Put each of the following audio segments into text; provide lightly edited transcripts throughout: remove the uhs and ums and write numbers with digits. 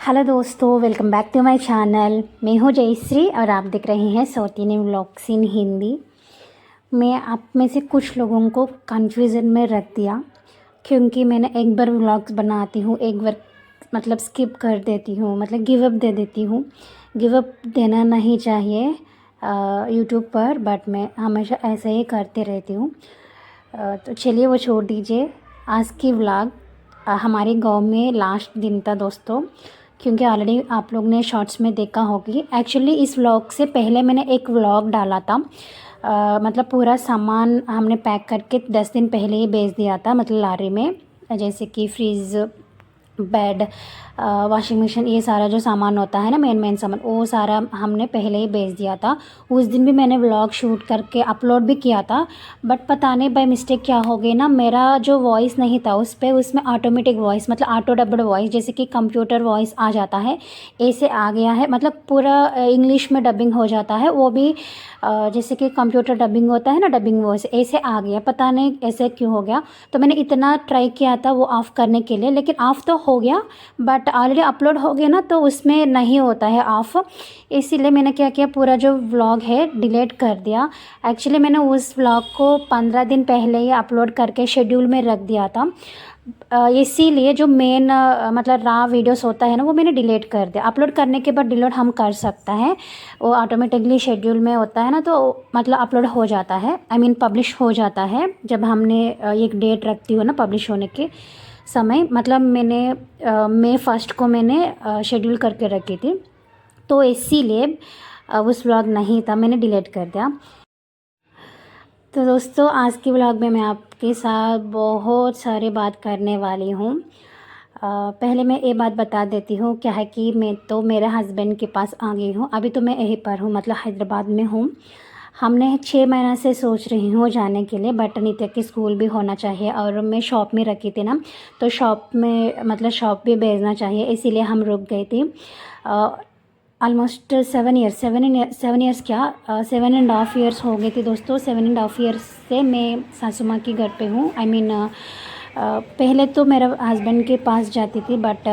Hello दोस्तों, welcome back to my channel. मैं हूँ जयश्री और आप देख रहे हैं सौतीनी व्लॉग्स इन हिंदी। मैं आप में से कुछ लोगों को कन्फ्यूज़न में रख दिया क्योंकि मैंने एक बार व्लॉग्स बनाती हूँ, एक बार मतलब स्किप कर देती हूँ, मतलब गिव अप दे देती हूँ। गिव अप देना नहीं चाहिए यूट्यूब पर, बट मैं हमेशा ऐसे ही करते रहती हूँ। तो चलिए वो छोड़ दीजिए। आज की व्लॉग हमारे गांव में लास्ट दिन था दोस्तों, क्योंकि ऑलरेडी आप लोग ने शॉर्ट्स में देखा होगी। एक्चुअली इस व्लॉग से पहले मैंने एक व्लॉग डाला था, मतलब पूरा सामान हमने पैक करके 10 दिन पहले ही भेज दिया था, मतलब लारी में, जैसे कि फ्रिज, बेड, वॉशिंग मशीन, ये सारा जो सामान होता है ना, मेन सामान, वो सारा हमने पहले ही भेज दिया था। उस दिन भी मैंने व्लॉग शूट करके अपलोड भी किया था, बट पता नहीं बाय मिस्टेक क्या हो गई ना, मेरा जो वॉइस नहीं था उस पर, उसमें ऑटोमेटिक वॉइस मतलब ऑटो डब्ड वॉइस, जैसे कि कंप्यूटर वॉइस आ जाता है, ऐसे आ गया है। मतलब पूरा इंग्लिश में डबिंग हो जाता है, वो भी जैसे कि कंप्यूटर डबिंग होता है ना, डबिंग वॉइस ऐसे आ गया। पता नहीं ऐसे क्यों हो गया। तो मैंने इतना ट्राई किया था वो ऑफ़ करने के लिए, लेकिन ऑफ़ तो हो गया, बट ऑलरेडी अपलोड हो गया ना, तो उसमें नहीं होता है ऑफ़। इसीलिए मैंने क्या किया, पूरा जो व्लॉग है डिलीट कर दिया। एक्चुअली मैंने उस व्लॉग को 15 दिन पहले ही अपलोड करके शेड्यूल में रख दिया था। इसीलिए जो मेन मतलब रॉ वीडियोस होता है ना, वो मैंने डिलीट कर दिया। अपलोड करने के बाद डिलीट हम कर सकता है, वो ऑटोमेटिकली शेड्यूल में होता है ना, तो मतलब अपलोड हो जाता है, आई मीन पब्लिश हो जाता है जब हमने एक डेट रखती हो ना पब्लिश होने के समय। मतलब मैंने मई 1 को मैंने शेड्यूल करके रखी थी, तो इसीलिए उस व्लॉग नहीं था, मैंने डिलीट कर दिया। तो दोस्तों आज की व्लॉग में मैं आपके साथ बहुत सारी बात करने वाली हूँ। पहले मैं ये बात बता देती हूँ, क्या है कि मैं तो मेरे हस्बैंड के पास आ गई हूँ। अभी तो मैं यहीं पर हूँ, मतलब हैदराबाद में हूँ। हमने 6 महीना से सोच रही हूँ जाने के लिए, बट नित्या की स्कूल भी होना चाहिए, और मैं शॉप में रखी थी ना, तो शॉप में मतलब शॉप भी भेजना चाहिए, इसीलिए हम रुक गई थी। ऑलमोस्ट 7 ईयर्स क्या 7.5 ईयर्स हो गए थे दोस्तों। 7.5 ईयर्स से मैं सासू माँ के घर पे हूँ। आई मीन पहले तो मेरा हस्बैंड के पास जाती थी, बट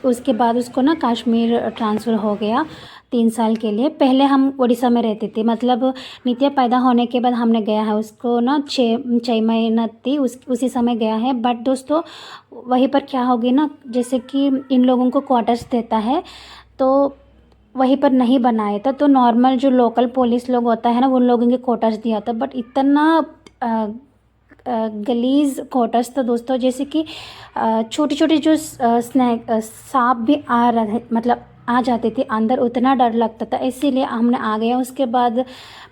उसके बाद उसको ना कश्मीर ट्रांसफ़र हो गया 3 साल के लिए। पहले हम उड़ीसा में रहते थे, मतलब नित्या पैदा होने के बाद हमने गया है उसको ना, 6 महीना थी उसी समय गया है। बट दोस्तों वहीं पर क्या हो गई ना, जैसे कि इन लोगों को क्वार्टर्स देता है, तो वहीं पर नहीं बनाया था, तो नॉर्मल जो लोकल पुलिस लोग होता है ना, उन लोगों के क्वार्टर्स दिया था। बट इतना गलीज क्वार्टर्स था दोस्तों, जैसे कि छोटी छोटी जो स्नैक सांप भी आ रहे, मतलब आ जाते थे अंदर, उतना डर लगता था, इसीलिए हमने आ गया। उसके बाद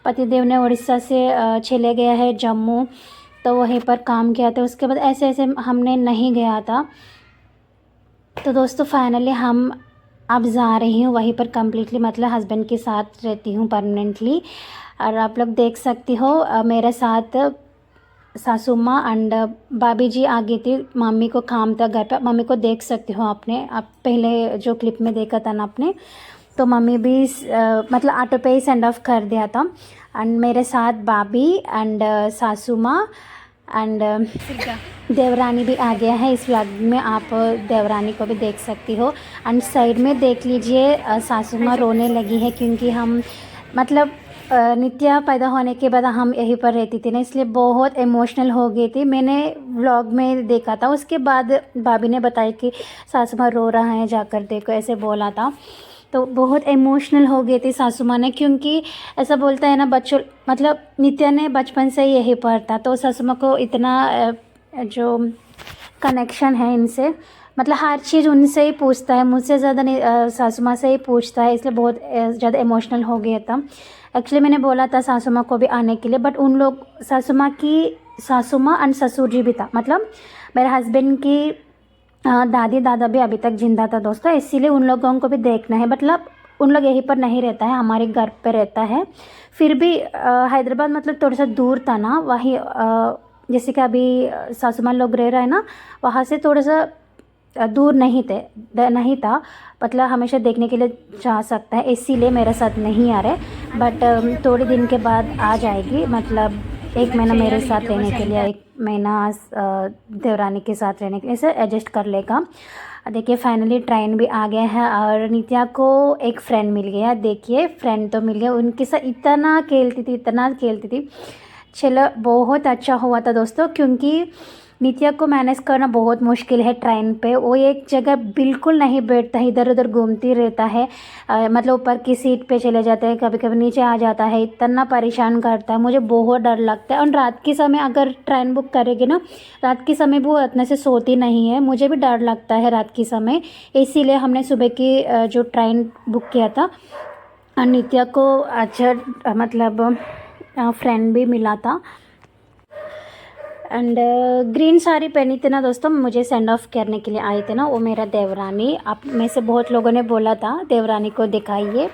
पतिदेव ने उड़ीसा से चले गया है जम्मू, तो वहीं पर काम किया था। उसके बाद ऐसे ऐसे हमने नहीं गया था। तो दोस्तों फाइनली हम अब जा रही हूँ वहीं पर कम्प्लीटली, मतलब हस्बैंड के साथ रहती हूँ परमानेंटली। और आप लोग देख सकती हो मेरे साथ सासू माँ एंड भाभी जी आ गई थी। मम्मी को काम था घर पर, मम्मी को देख सकते हो आपने, आप पहले जो क्लिप में देखा था ना आपने, तो मम्मी भी मतलब ऑटो पे ही सेंड ऑफ कर दिया था। एंड मेरे साथ भाभी एंड सासू माँ एंड देवरानी भी आ गया है। इस व्लॉग में आप देवरानी को भी देख सकती हो। एंड साइड में देख लीजिए सासू माँ रोने लगी है, क्योंकि हम मतलब नित्या पैदा होने के बाद हम यहीं पर रहती थी ना, इसलिए बहुत इमोशनल हो गई थी। मैंने व्लॉग में देखा था, उसके बाद भाभी ने बताया कि सासू माँ रो रहा है, जाकर देखो, ऐसे बोला था। तो बहुत इमोशनल हो गई थी सासू माँ ने, क्योंकि ऐसा बोलता है ना बच्चों, मतलब नित्या ने बचपन से ही यहीं पर था, तो सासू माँ को इतना जो कनेक्शन है इनसे, मतलब हर चीज़ उनसे ही पूछता है, मुझसे ज़्यादा नहीं, सासू माँ से ही पूछता है, इसलिए बहुत ज़्यादा इमोशनल हो गया था। एक्चुअली मैंने बोला था सासू माँ को भी आने के लिए, बट उन लोग सासू माँ एंड ससुर जी भी था, मतलब मेरे हस्बैंड की दादी दादा भी अभी तक जिंदा था दोस्तों, इसीलिए उन लोगों को भी देखना है। मतलब उन लोग यहीं पर नहीं रहता है, हमारे घर पे रहता है। फिर भी हैदराबाद मतलब थोड़ा सा दूर था ना, वहीं जैसे कि अभी सासू माँ लोग रह रहे हैं ना, वहाँ से थोड़ा सा दूर नहीं था, मतलब हमेशा देखने के लिए जा सकता है, इसीलिए मेरे साथ नहीं आ रहे। बट थोड़े दिन के बाद आ जाएगी, मतलब 1 महीना मेरे साथ रहने के लिए, 1 महीना देवरानी के साथ रहने के लिए, ऐसे एडजस्ट कर लेगा। देखिए फाइनली ट्रेन भी आ गया है और नित्या को एक फ्रेंड मिल गया। देखिए फ्रेंड तो मिल गया, उनके साथ इतना खेलती थी, इतना खेलती थी। चलो बहुत अच्छा हुआ था दोस्तों, क्योंकि नित्या को मैनेज करना बहुत मुश्किल है ट्रेन पे। वो एक जगह बिल्कुल नहीं बैठता है, इधर उधर घूमती रहता है। मतलब ऊपर की सीट पे चले जाते हैं, कभी कभी नीचे आ जाता है, इतना परेशान करता है, मुझे बहुत डर लगता है। और रात के समय अगर ट्रेन बुक करेगी ना, रात के समय वो इतने से सोती नहीं है, मुझे भी डर लगता है रात के समय। इसीलिए हमने सुबह की जो ट्रेन बुक किया था। और नित्या को अच्छा मतलब फ्रेंड भी मिला था। एंड ग्रीन साड़ी पहनी थी ना दोस्तों, मुझे सेंड ऑफ करने के लिए आए थे ना, वो मेरा देवरानी। आप में से बहुत लोगों ने बोला था देवरानी को दिखाइए।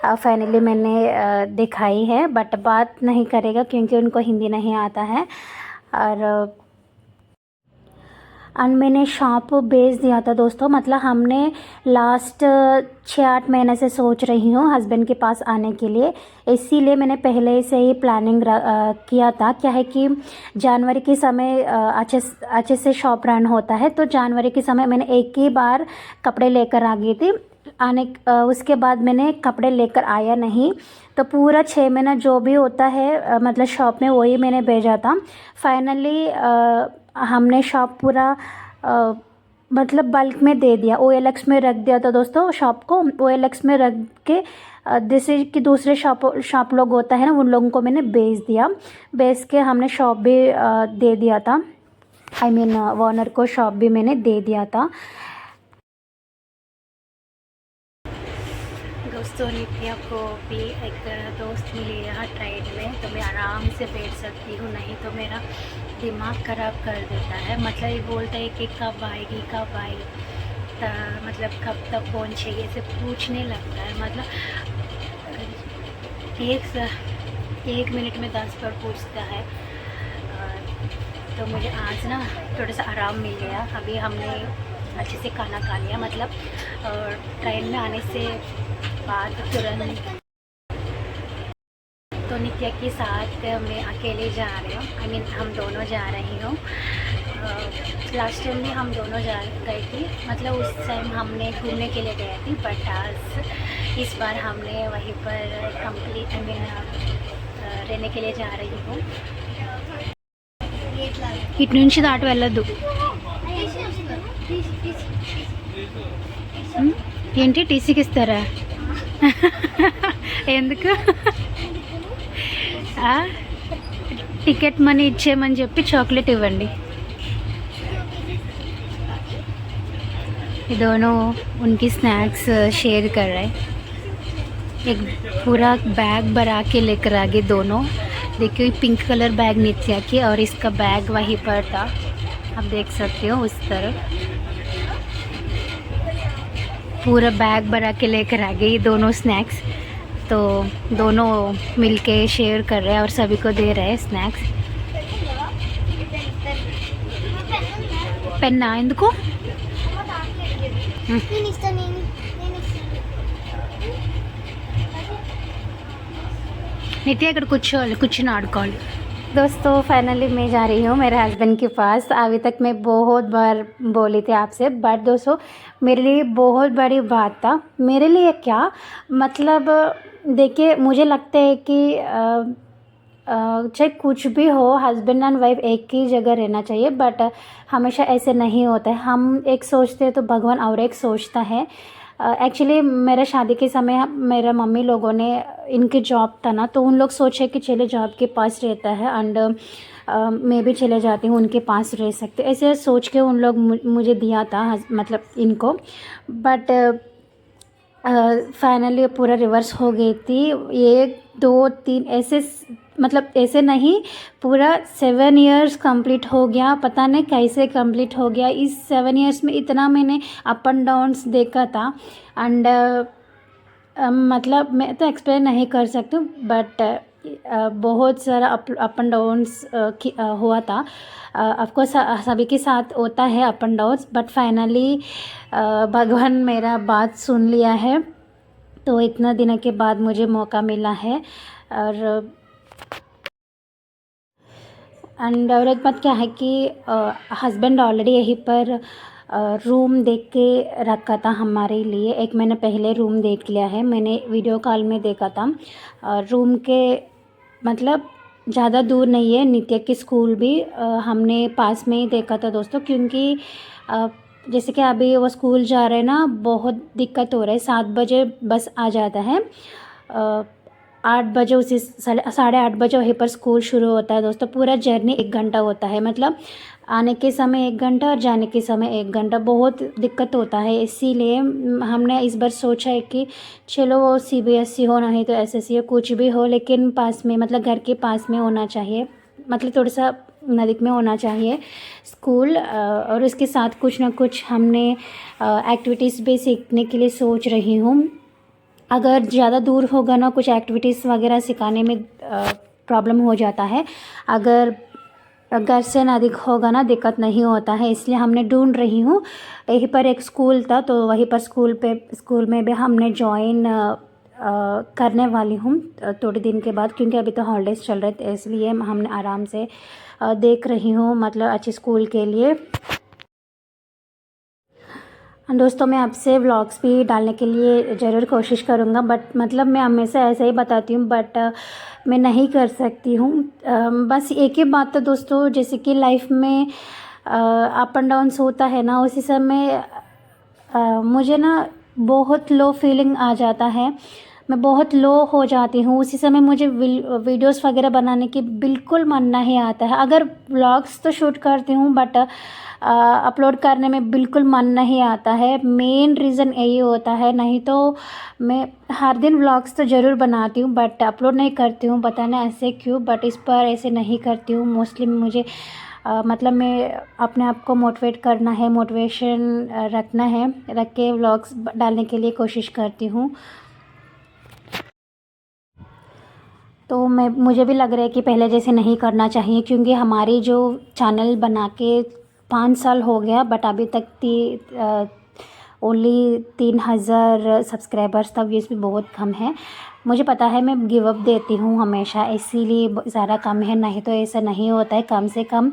फाइनली मैंने दिखाई है, बट बात नहीं करेगा क्योंकि उनको हिंदी नहीं आता है। और मैंने शॉप बेच दिया था दोस्तों। मतलब हमने लास्ट 6-8 महीने से सोच रही हूँ हस्बैंड के पास आने के लिए, इसीलिए मैंने पहले से ही प्लानिंग किया था। क्या है कि जनवरी के समय अच्छे से शॉप रन होता है, तो जनवरी के समय मैंने एक ही बार कपड़े लेकर आ गई थी। उसके बाद मैंने कपड़े लेकर आया नहीं, तो पूरा 6 महीना जो भी होता है मतलब शॉप में वही मैंने भेजा था। फाइनली हमने शॉप पूरा मतलब बल्क में दे दिया, OLX में रख दिया था दोस्तों। शॉप को OLX में रख के जैसे कि दूसरे शॉप लोग होता है ना, उन लोगों को मैंने बेच दिया। बेच के हमने शॉप भी दे दिया था, आई मीन ओनर को शॉप भी मैंने दे दिया था। दोस्तों नित्या को भी एक दोस्त मिली है ट्रेन में, तो मैं आराम से बैठ सकती हूँ, नहीं तो मेरा दिमाग ख़राब कर देता है। मतलब ये बोलता है कि कब आएगी कब आएगी, मतलब कब तक पहुँचेगी, ऐसे पूछने लगता है। मतलब एक मिनट में 10 बार पूछता है। तो मुझे आज ना थोड़ा सा आराम मिल गया। अभी हमने अच्छे से खाना खा लिया, मतलब ट्रेन में आने से बाद तुरंत। तो नित्या के साथ मैं अकेले जा रही हूँ, आई मीन हम दोनों जा रही हूँ। लास्ट टाइम भी हम दोनों गई थी, मतलब उस टाइम हमने घूमने के लिए गए थी, बट आज इस बार हमने वहीं पर कंप्लीट आई मीन रहने के लिए जा रही हूँ। ఇటు నుంచి దాటి వెళ్ళొద్దు. ఏంటి టీసీకి ఇస్తారా? ఎందుకు? టికెట్ మనీ ఇచ్చేయమని చెప్పి చాక్లెట్ ఇవ్వండి. ये दोनों उनकी स्नैक्स शेयर कर रहे हैं। एक पूरा बैग भरा के लेकर आ गए दोनों। देखिए पिंक कलर बैग नित्या की और इसका बैग वहीं पर था, आप देख सकते हो उस तरफ। पूरा बैग भरा के लेकर आ गए ये दोनों स्नैक्स। तो दोनों मिलके शेयर कर रहे हैं और सभी को दे रहे हैं स्नैक्स। पेन्ना ఎందుకు? नित्या ఇక్కడ కూర్చొని ఆడుకోవాలి। दोस्तों फाइनली मैं जा रही हूँ मेरे हस्बैंड के पास। अभी तक मैं बहुत बार बोली थी आपसे, बट दोस्तों मेरे लिए बहुत बड़ी बात था। मेरे लिए क्या मतलब, देखिए मुझे लगता है कि चाहे कुछ भी हो हस्बैंड एंड वाइफ एक ही जगह रहना चाहिए, बट हमेशा ऐसे नहीं होता है। हम एक सोचते हैं तो भगवान और एक सोचता है। एक्चुअली मेरे शादी के समय मेरा मम्मी लोगों ने, इनकी जॉब था ना, तो उन लोग सोचे कि चले जॉब के पास रहता है एंड मैं भी चले जाती हूँ उनके पास रह सकते, ऐसे सोच के उन लोग मुझे दिया था मतलब इनको। बट फाइनली पूरा रिवर्स हो गई थी। 1 2 3 ऐसे मतलब ऐसे नहीं, पूरा 7 इयर्स कंप्लीट हो गया। पता नहीं कैसे कंप्लीट हो गया। इस 7 इयर्स में इतना मैंने अप एंड डाउन्स देखा था एंड मतलब मैं तो एक्सप्लेन नहीं कर सकती हूँ, बट बहुत सारा अप एंड डाउन्स हुआ था। ऑफकोर्स सभी के साथ होता है up and downs, but finally भगवान मेरा बात सुन लिया है। तो इतना दिनों के बाद मुझे मौका मिला है। और और एक बात क्या है कि हस्बैंड ऑलरेडी यहीं पर रूम देख के रखा था हमारे लिए। 1 महीने पहले रूम देख लिया है, मैंने वीडियो कॉल में देखा था। रूम के मतलब ज़्यादा दूर नहीं है, नित्या की स्कूल भी हमने पास में ही देखा था दोस्तों, क्योंकि जैसे कि अभी वो स्कूल जा रहे हैं ना, बहुत दिक्कत हो रहा है। 7 बजे बस आ जाता है, 8 बजे उसी 8:30 बजे वहीं पर स्कूल शुरू होता है दोस्तों। पूरा जर्नी 1 घंटा होता है, मतलब आने के समय 1 घंटा और जाने के समय 1 घंटा, बहुत दिक्कत होता है। इसीलिए हमने इस बार सोचा है कि चलो वो सीबीएसई हो नहीं तो एसएससी हो, कुछ भी हो, लेकिन पास में मतलब घर के पास में होना चाहिए, मतलब थोड़ा सा नज़दीक में होना चाहिए स्कूल। और इसके साथ कुछ ना कुछ हमने एक्टिविटीज़ भी सीखने के लिए सोच रही हूँ। अगर ज़्यादा दूर होगा ना, कुछ एक्टिविटीज़ वगैरह सिखाने में प्रॉब्लम हो जाता है। अगर घर से नज़दीक होगा ना, दिक्कत नहीं होता है। इसलिए हमने ढूंढ रही हूँ। यहीं पर एक स्कूल था, तो वहीं पर स्कूल में भी हमने जॉइन करने वाली हूँ थोड़े दिन के बाद, क्योंकि अभी तो हॉलीडेज़ चल रहे थे, इसलिए हमने आराम से देख रही हूँ, मतलब अच्छे स्कूल के लिए। दोस्तों, मैं आपसे व्लॉग्स भी डालने के लिए ज़रूर कोशिश करूँगा, बट मतलब मैं हमेशा ऐसे ही बताती हूँ, बट मैं नहीं कर सकती हूँ। बस एक ही बात तो दोस्तों, जैसे कि लाइफ में अप एंड डाउन्स होता है ना, उसी समय मुझे ना बहुत लो फीलिंग आ जाता है, मैं बहुत लो हो जाती हूँ। उसी समय मुझे वीडियोस वगैरह बनाने की बिल्कुल मन नहीं आता है। अगर व्लॉग्स तो शूट करती हूँ, बट अपलोड करने में बिल्कुल मन नहीं आता है। मेन रीज़न यही होता है, नहीं तो मैं हर दिन व्लॉग्स तो ज़रूर बनाती हूँ, बट अपलोड नहीं करती हूँ, पता नहीं ऐसे क्यों, बट इस बार ऐसे नहीं करती हूँ। मोस्टली मुझे मतलब मैं अपने आप को मोटिवेट करना है, मोटिवेशन रखना है, रख के व्लॉग्स डालने के लिए कोशिश करती हूँ। तो मुझे भी लग रहा है कि पहले जैसे नहीं करना चाहिए, क्योंकि हमारी जो चैनल बना के 5 साल हो गया, बट अभी तक ओनली 3000 सब्सक्राइबर्स था। व्यूज़ भी बहुत कम है। मुझे पता है मैं गिव अप देती हूँ हमेशा, इसीलिए ज़्यादा कम है, नहीं तो ऐसा नहीं होता है। कम से कम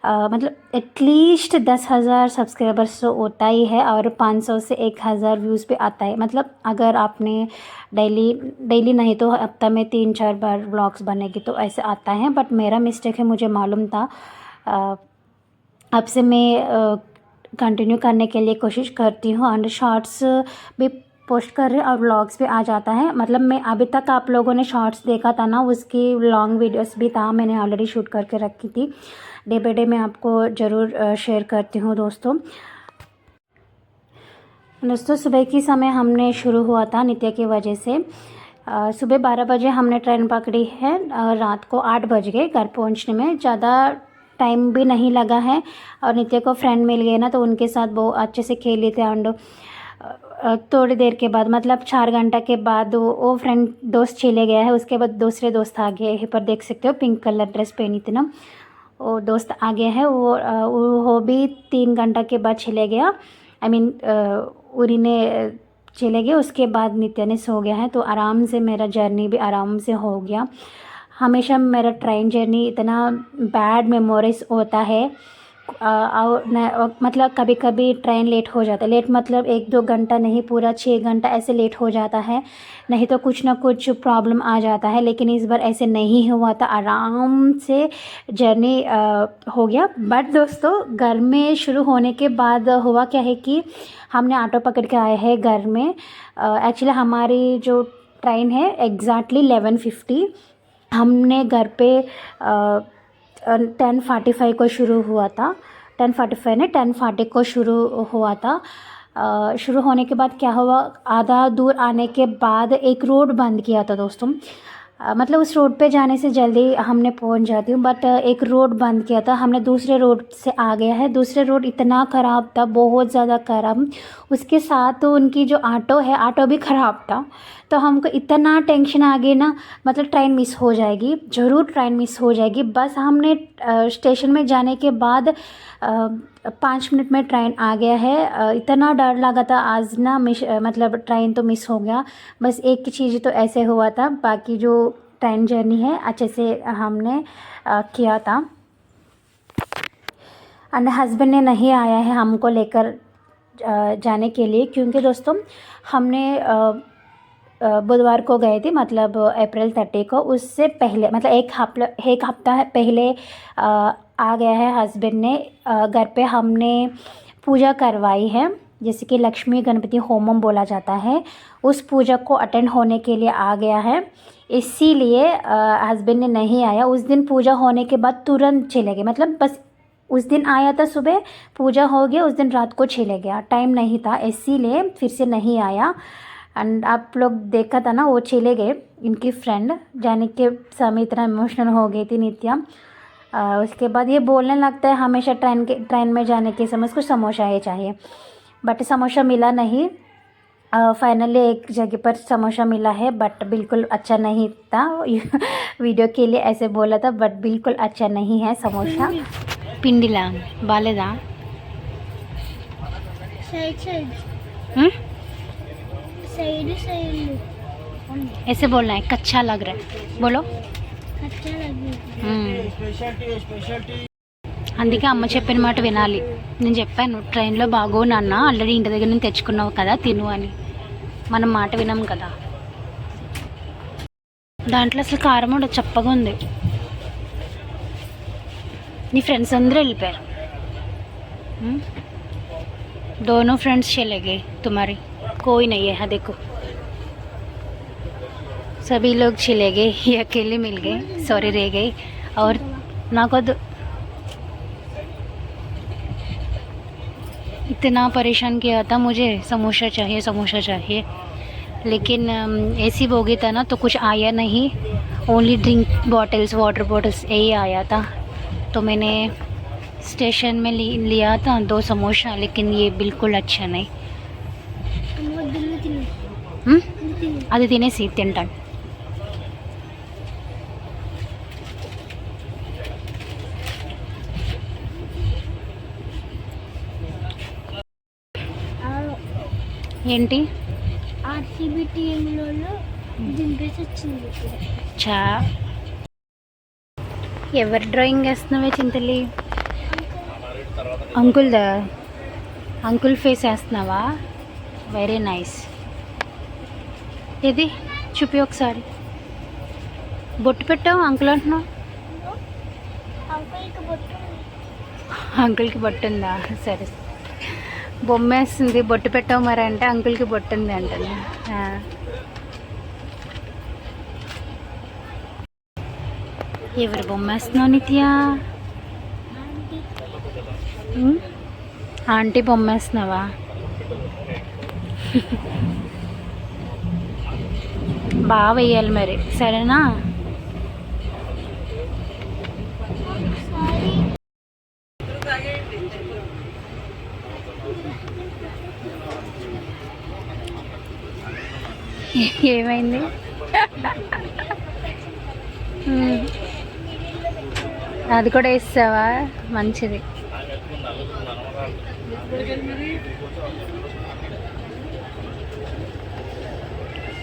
मतलब एटलीस्ट 10,000 सब्सक्राइबर्स तो होता ही है, और 500 से 1000 व्यूज़ पे आता है। मतलब अगर आपने डेली नहीं तो हफ्ता में 3-4 बार व्लॉग्स बनेगी तो ऐसे आता है, बट मेरा मिस्टेक है, मुझे मालूम था। अब से मैं कंटिन्यू करने के लिए कोशिश करती हूँ, एंड शॉर्ट्स भी पोस्ट कर रहे हैं और व्लॉग्स भी आ जाता है। मतलब मैं अभी तक आप लोगों ने शॉर्ट्स देखा था ना, उसकी लॉन्ग वीडियोस भी था, मैंने ऑलरेडी शूट करके रखी थी। डे बाई डे मैं आपको ज़रूर शेयर करती हूँ दोस्तों। सुबह की समय हमने शुरू हुआ था नित्य की वजह से। सुबह 12 बजे हमने ट्रेन पकड़ी है, रात को 8 बज गए घर पहुंचने में। ज़्यादा टाइम भी नहीं लगा है, और नित्य को फ्रेंड मिल गए ना, तो उनके साथ बहुत अच्छे से खेले थे। एंड थोड़ी देर के बाद, मतलब 4 घंटा के बाद वो फ्रेंड दोस्त चले गया है। उसके बाद दूसरे दोस्त आ गए। यहाँ पर देख सकते हो, पिंक कलर ड्रेस पहनी थी ना, वो दोस्त आ गया है। वो भी 3 घंटा के बाद चले गया। आई मीन उरी ने चले गए। उसके बाद नित्या ने सो गया है, तो आराम से मेरा जर्नी भी आराम से हो गया। हमेशा मेरा ट्रेन जर्नी इतना बैड मेमोरीज होता है। और मतलब कभी कभी ट्रेन लेट हो जाता है, लेट मतलब 1-2 घंटा नहीं, पूरा 6 घंटा ऐसे लेट हो जाता है, नहीं तो कुछ ना कुछ प्रॉब्लम आ जाता है। लेकिन इस बार ऐसे नहीं हुआ था, आराम से जर्नी हो गया। बट दोस्तों, घर में शुरू होने के बाद हुआ क्या है कि हमने ऑटो पकड़ के आए हैं घर में। एक्चुअली हमारी जो ट्रेन है एग्जैक्टली 11:50, हमने घर पे 10:45 को शुरू हुआ था। 10:45 ने 10:40 को शुरू हुआ था। शुरू होने के बाद क्या हुआ, आधा दूर आने के बाद एक रोड बंद किया था दोस्तों। मतलब उस रोड पे जाने से जल्दी हमने पहुंच जाती हूँ, बट एक रोड बंद किया था। हमने दूसरे रोड से आ गया है। दूसरे रोड इतना ख़राब था, बहुत ज़्यादा ख़राब। उसके साथ तो उनकी जो ऑटो है, ऑटो भी ख़राब था। तो हमको इतना टेंशन आ गई ना, मतलब ट्रेन मिस हो जाएगी, ज़रूर ट्रेन मिस हो जाएगी। बस हमने स्टेशन में जाने के बाद 5 मिनट में ट्रेन आ गया है। इतना डर लगा था आज ना, मतलब ट्रेन तो मिस हो गया। बस एक चीज़ तो ऐसे हुआ था, बाकी जो ट्रेन जर्नी है अच्छे से हमने किया था। एंड हस्बैंड ने नहीं आया है हमको लेकर जाने के लिए, क्योंकि दोस्तों हमने बुधवार को गए थे, मतलब अप्रैल 30 को। उससे पहले मतलब एक हफ्ता पहले आ गया है हस्बैंड ने। घर पे हमने पूजा करवाई है, जैसे कि लक्ष्मी गणपति होमम बोला जाता है, उस पूजा को अटेंड होने के लिए आ गया है। इसीलिए हस्बैंड ने नहीं आया। उस दिन पूजा होने के बाद तुरंत चले गए, मतलब बस उस दिन आया था, सुबह पूजा हो गया, उस दिन रात को चले गया, टाइम नहीं था, इसीलिए फिर से नहीं आया। एंड आप लोग देखा था ना, वो चले गए। इनकी फ्रेंड जाने के समय इतना इमोशनल हो गई थी नित्या। उसके बाद ये बोलने लगता है हमेशा ट्रेन में जाने के समय उसको समोसा ही चाहिए, बट समोसा मिला नहीं। फाइनली एक जगह पर समोसा मिला है, बट बिल्कुल अच्छा नहीं था। वीडियो के लिए ऐसे बोला था, बट बिल्कुल अच्छा नहीं है समोसा। पिंडिला बालेदा ऐसे बोलना है, कच्चा लग रहा है, बोलो कच्चा लग रहा है। అందుకే అమ్మ చెప్పిన మాట వినాలి. నేను చెప్పాను ట్రైన్లో బాగో నాన్న, ఆల్రెడీ ఇంటి దగ్గర నుంచి తెచ్చుకున్నావు కదా తిను అని. మనం మాట వినాం కదా. దాంట్లో అసలు కారం ఉండదు, చప్పగా ఉంది. నీ ఫ్రెండ్స్ అందరూ వెళ్ళిపోయారు. दोनों फ्रेंड्स चले गए, तुम्हारी कोई नहीं है। देखो सभी लोग चले गए, ये अकेले मिल गए, सॉरी रह गई। और ना को इतना परेशान किया था, मुझे समोसा चाहिए समोसा चाहिए, लेकिन एसी बोगी था ना तो कुछ आया नहीं, only drink bottles water bottles यही आया था। तो मैंने स्टेशन में लिया था 2 समोसा, लेकिन ये बिल्कुल अच्छा नहीं। అది తినేసి తింటాను. ఏంటి ఆర్సీబీ టీంలో దింపేసి వచ్చింది. చా ఎవరు డ్రాయింగ్ వేస్తున్నావే చింతలి? అంకుల్ ఫేస్ వేస్తున్నావా? Very nice. ఇది చూపి ఒకసారి. బొట్టు పెట్టావు అంకుల్ అంటున్నావు. అంకుల్కి బొట్టు ఉందా? సరే, బొమ్మ వేస్తుంది, బొట్టు పెట్టావు మరి అంటే అంకుల్కి బొట్టు ఉంది అంటుంది. ఎవరు బొమ్మ వేస్తున్నావు నిత్య? ఆంటీ బొమ్మ వేస్తున్నావా? బాగా వేయాలి మరి, సరేనా? ఏమైంది? అది కూడా వేస్తావా? మంచిది.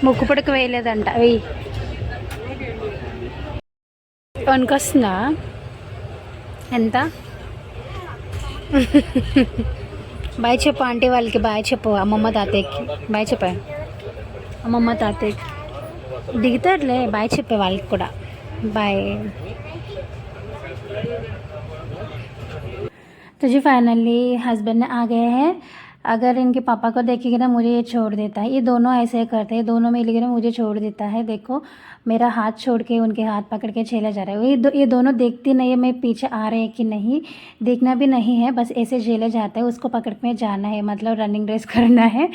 ముక్కు పుడక వేయలేదంట. వెయ్యి. వస్తుందా? ఎంత? బాయ్ చెప్పు ఆంటీ వాళ్ళకి, బాయ్ చెప్పు అమ్మమ్మ తాతయ్యకి, బాయ్ చెప్పా. అమ్మమ్మ తాతయ్యకి దిగుతారులే, బాయ్ చెప్పే వాళ్ళకి కూడా బాయ్. तो जी फाइनली हस्बैंड आ गए हैं। अगर इनके पापा को देखेगा ना मुझे ये छोड़ देता है, ये दोनों ऐसे ही करते हैं, दोनों मिलकर मुझे छोड़ देता है। देखो मेरा हाथ छोड़ के उनके हाथ पकड़ के चला जा रहा है। ये दोनों देखती नहीं है मैं पीछे आ रहे हैं कि नहीं, देखना भी नहीं है, बस ऐसे चले जाते हैं। उसको पकड़ में जाना है, मतलब रनिंग रेस करना है।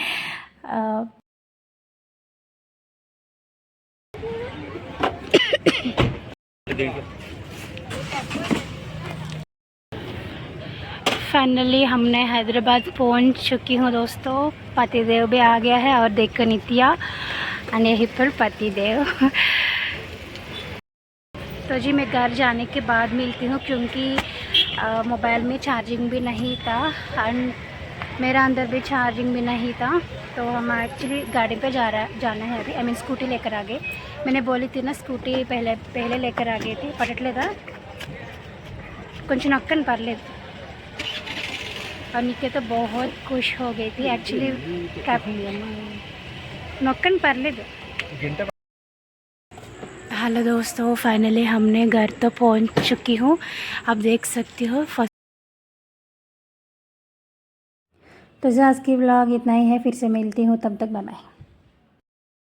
फाइनली हमने हैदराबाद पहुंच चुकी हूँ दोस्तों। पतिदेव भी आ गया है और देखो नित्या और यहीं पर पतिदेव। तो जी मैं घर जाने के बाद मिलती हूँ, क्योंकि मोबाइल में चार्जिंग भी नहीं था और मेरा अंदर भी चार्जिंग भी नहीं था। तो हम एक्चुअली गाड़ी पे जाना है अभी। आई मीन स्कूटी लेकर आ गए। मैंने बोली थी ना स्कूटी पहले लेकर आ गई थी, पटटलेदा కొంచెం నొక్కండి పర్లేదు. और निके तो बहुत खुश हो गई थी एक्चुअली। नौकन पर ले दो। हेलो दोस्तों, फाइनली हमने घर तो पहुंच चुकी हूँ। आप देख सकती हो तो आज की व्लॉग इतना ही है। फिर से मिलती हूँ, तब तक बाय बाय।